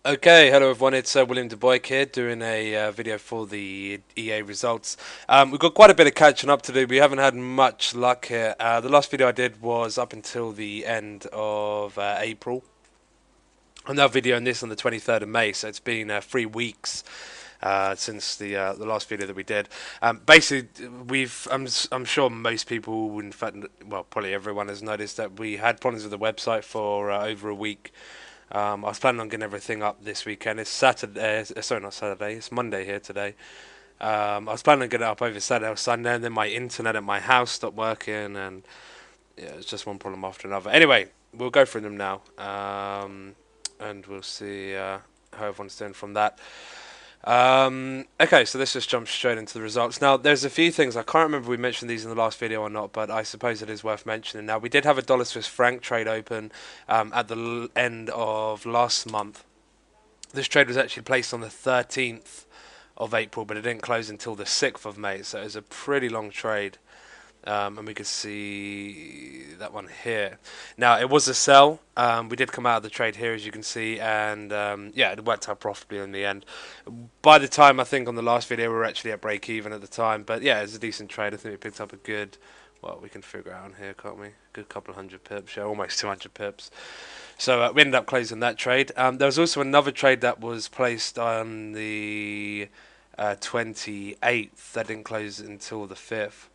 Okay, hello everyone, it's William DeBoyk here doing a video for the EA results. We've got quite a bit of catching up to do. We haven't had much luck here. The last video I did was up until the end of April. I'm now videoing this on the 23rd of May, so it's been 3 weeks since the last video that we did. Basically, I'm sure most people, in fact, well, probably everyone has noticed that we had problems with the website for over a week. I was planning on getting everything up this weekend. It's Saturday, sorry, not Saturday. It's Monday here today. I was planning on getting it up over Saturday or Sunday, and then my internet at my house stopped working, and yeah, it's just one problem after another. Anyway, we'll go through them now, and we'll see how everyone's doing from that. Okay, so let's just jump straight into the results. Now, there's a few things. I can't remember if we mentioned these in the last video or not, but I suppose it is worth mentioning. Now, we did have a dollar Swiss franc trade open at the end of last month. This trade was actually placed on the 13th of April, but it didn't close until the 6th of May, so it was a pretty long trade. And we could see that one here. Now, it was a sell. We did come out of the trade here, as you can see, and yeah, it worked out profitably in the end. By the time, I think, on the last video, we were actually at break-even at the time, but yeah, it was a decent trade. I think we picked up a good, well, we can figure out on here, can't we? Good couple of hundred pips, yeah, almost 200 pips. So we ended up closing that trade. There was also another trade that was placed on the 28th. That didn't close until the 5th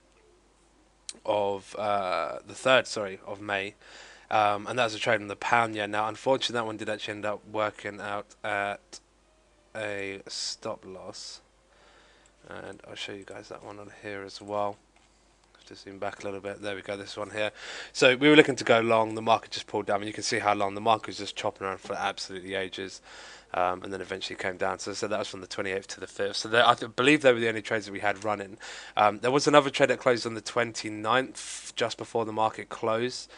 of the 3rd, sorry, of May. And that was a trade on the pound yen. Now, unfortunately, that one did actually end up working out at a stop loss. And I'll show you guys that one on here as well. To zoom back a little bit. There we go, this one here. So we were looking to go long, the market just pulled down, and you can see how long the market was just chopping around for absolutely ages, and then eventually came down. So that was from the 28th to the 5th. So I believe they were the only trades that we had running. There was another trade that closed on the 29th, just before the market closed.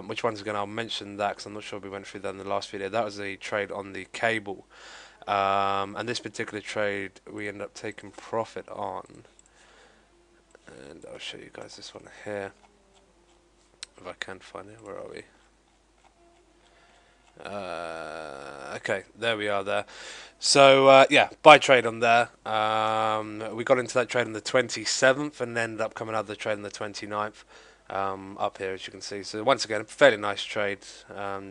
Which one's again? I'll mention that because I'm not sure we went through that in the last video. That was a trade on the cable, and this particular trade we ended up taking profit on. And I'll show you guys this one here, if I can find it. Where are we? Okay, there we are there. So yeah, buy trade on there. We got into that trade on the 27th and ended up coming out of the trade on the 29th. Up here, as you can see. So once again, a fairly nice trade,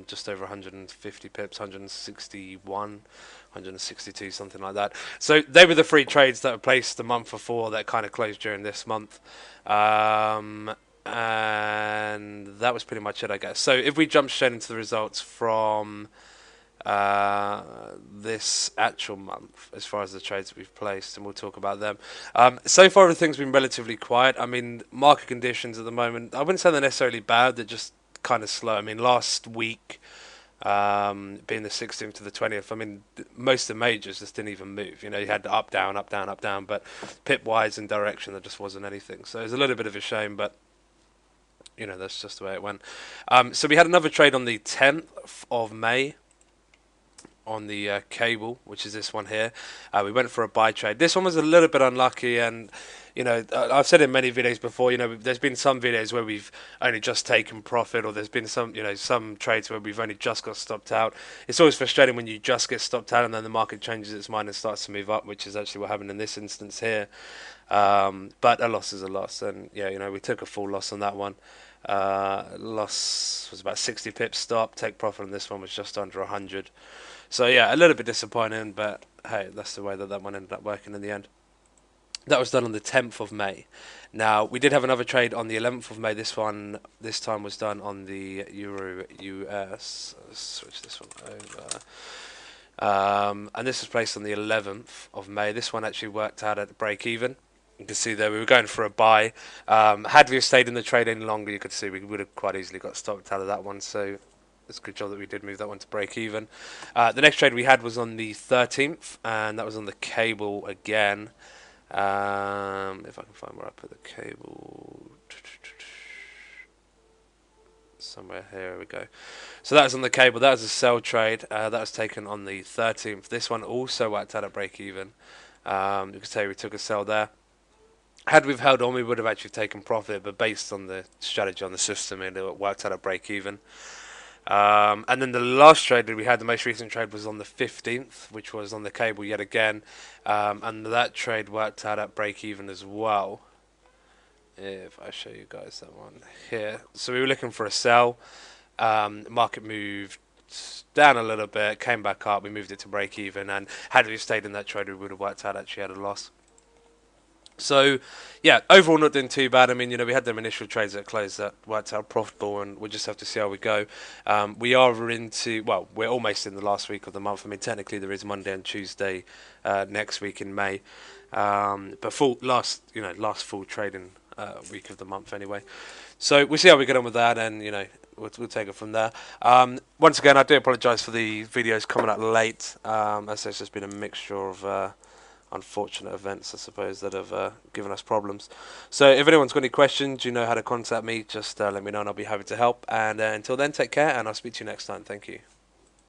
just over 150 pips, 161, 162, something like that. So they were the three trades that were placed the month before that kind of closed during this month. And that was pretty much it, I guess. So if we jump straight into the results from this actual month, as far as the trades that we've placed, and we'll talk about them. So far, everything's been relatively quiet. I mean, market conditions at the moment, I wouldn't say they're necessarily bad, they're just kind of slow. I mean, last week, being the 16th to the 20th, I mean, most of the majors just didn't even move. You know, you had the up, down, up, down, up, down, but pip-wise and direction, there just wasn't anything. So it's a little bit of a shame, but you know, that's just the way it went. So we had another trade on the 10th of May on the cable, which is this one here. We went for a buy trade. This one was a little bit unlucky, and you know, I've said in many videos before, you know, there's been some videos where we've only just taken profit, or there's been some, you know, some trades where we've only just got stopped out. It's always frustrating when you just get stopped out and then the market changes its mind and starts to move up, which is actually what happened in this instance here. But a loss is a loss, and yeah, you know, we took a full loss on that one. Loss was about 60 pips stop. Take profit on this one was just under 100. So yeah, a little bit disappointing, but hey, that's the way that one ended up working in the end. That was done on the 10th of May. Now, we did have another trade on the 11th of May. This time was done on the Euro US. Let's switch this one over. And this was placed on the 11th of May. This one actually worked out at break even. You can see there we were going for a buy. Had we stayed in the trade any longer, you could see we would have quite easily got stopped out of that one. So it's a good job that we did move that one to break even. The next trade we had was on the 13th, and that was on the cable again. If I can find where I put the cable, somewhere here we go. So that was on the cable. That was a sell trade. That was taken on the 13th. This one also worked out at break even. You can say we took a sell there. Had we held on, we would have actually taken profit, but based on the strategy on the system, it worked out at break even. And then the last trade that we had, the most recent trade, was on the 15th, which was on the cable yet again. And that trade worked out at break even as well. If I show you guys that one here. So we were looking for a sell. Market moved down a little bit, came back up, we moved it to break even, and had we stayed in that trade, we would have worked out actually at a loss. So, yeah, overall not doing too bad. I mean, we had them initial trades that closed that worked out profitable, and we'll just have to see how we go. We are into, well, we're almost in the last week of the month. I mean, technically there is Monday and Tuesday next week in May, but last full trading week of the month anyway. So we'll see how we get on with that, and we'll take it from there. Once again, I do apologise for the videos coming out late, as there's just been a mixture of unfortunate events, I suppose, that have given us problems. So if anyone's got any questions, you know how to contact me, just let me know and I'll be happy to help. And until then, take care, and I'll speak to you next time. Thank you.